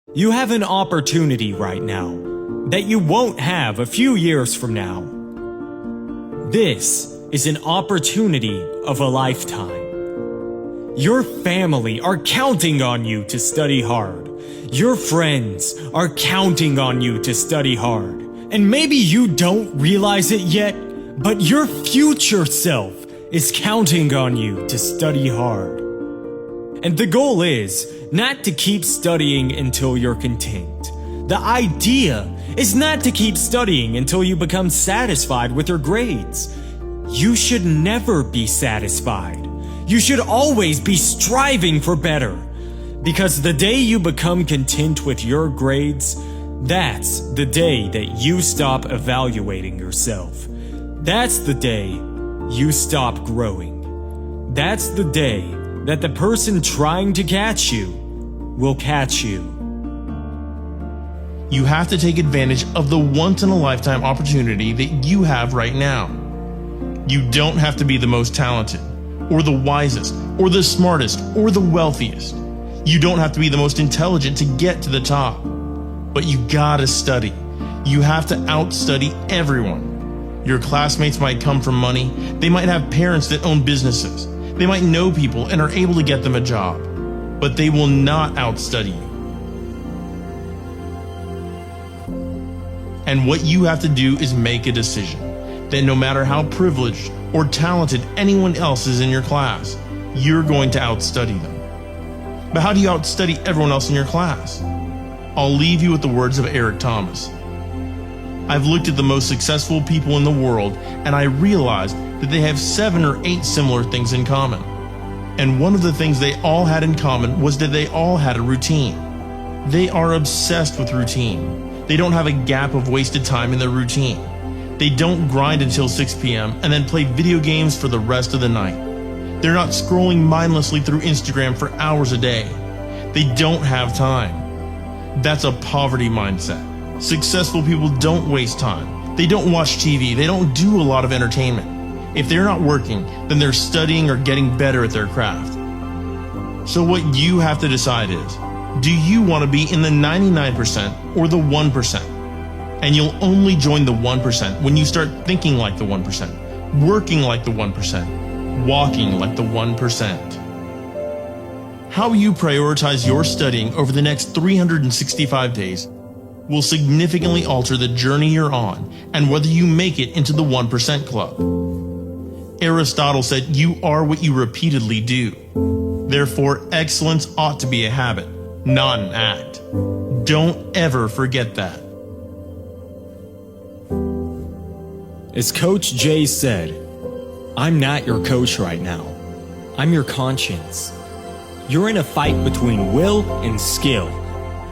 You have an opportunity right now that you won't have a few years from now. This is an opportunity of a lifetime. Your family are counting on you to study hard. Your friends are counting on you to study hard. And maybe you don't realize it yet, but your future self is counting on you to study hard. And the goal is not to keep studying until you're content. The idea is not to keep studying until you become satisfied with your grades. You should never be satisfied. You should always be striving for better. Because the day you become content with your grades, that's the day that you stop evaluating yourself. That's the day you stop growing. That's the day that the person trying to catch you will catch you. You have to take advantage of the once-in-a-lifetime opportunity that you have right now. You don't have to be the most talented, or the wisest, or the smartest, or the wealthiest. You don't have to be the most intelligent to get to the top. But you gotta study. You have to outstudy everyone. Your classmates might come from money. They might have parents that own businesses. They might know people and are able to get them a job. But they will not outstudy you. And what you have to do is make a decision that no matter how privileged or talented anyone else is in your class, you're going to outstudy them. But how do you outstudy everyone else in your class? I'll leave you with the words of Eric Thomas. I've looked at the most successful people in the world and I realized that they have 7 or 8 similar things in common. And one of the things they all had in common was that they all had a routine. They are obsessed with routine. They don't have a gap of wasted time in their routine. They don't grind until 6 p.m. and then play video games for the rest of the night. They're not scrolling mindlessly through Instagram for hours a day. They don't have time. That's a poverty mindset. Successful people don't waste time. They don't watch TV. They don't do a lot of entertainment. If they're not working, then they're studying or getting better at their craft. So what you have to decide is, do you want to be in the 99% or the 1%? And you'll only join the 1% when you start thinking like the 1%, working like the 1%, walking like the 1%. How you prioritize your studying over the next 365 days will significantly alter the journey you're on and whether you make it into the 1% club. Aristotle said you are what you repeatedly do. Therefore, excellence ought to be a habit, not an act. Don't ever forget that. As Coach Jay said, I'm not your coach right now. I'm your conscience. You're in a fight between will and skill.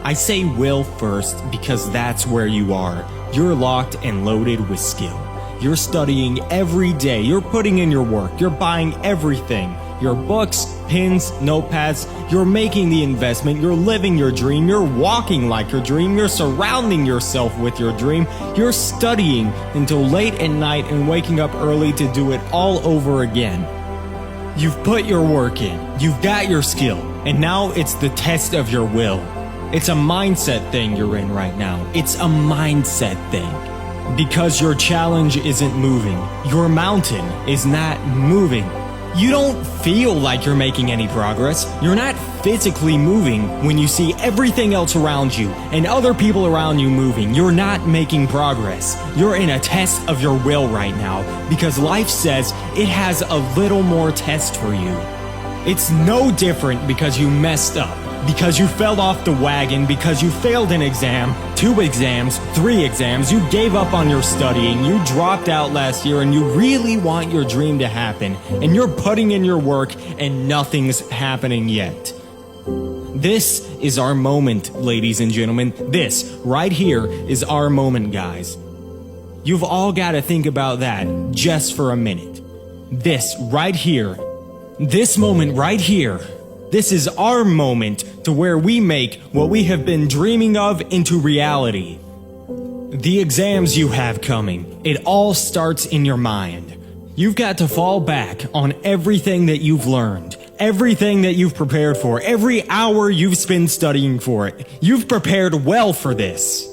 I say will first because that's where you are. You're locked and loaded with skill. You're studying every day. You're putting in your work. You're buying everything. Your books, pens, notepads. You're making the investment. You're living your dream. You're walking like your dream. You're surrounding yourself with your dream. You're studying until late at night and waking up early to do it all over again. You've put your work in. You've got your skill. And now it's the test of your will. It's a mindset thing you're in right now. It's a mindset thing. Because your challenge isn't moving. Your mountain is not moving. You don't feel like you're making any progress. You're not physically moving when you see everything else around you and other people around you moving. You're not making progress. You're in a test of your will right now because life says it has a little more test for you. It's no different because you messed up, because you fell off the wagon, because you failed an exam, 2 exams, 3 exams, you gave up on your studying, you dropped out last year and you really want your dream to happen, and you're putting in your work and nothing's happening yet. This is our moment, ladies and gentlemen. This right here is our moment, guys. You've all got to think about that just for a minute. This right here, this moment right here, this is our moment to where we make what we have been dreaming of into reality. The exams you have coming, it all starts in your mind. You've got to fall back on everything that you've learned, everything that you've prepared for, every hour you've spent studying for it. You've prepared well for this.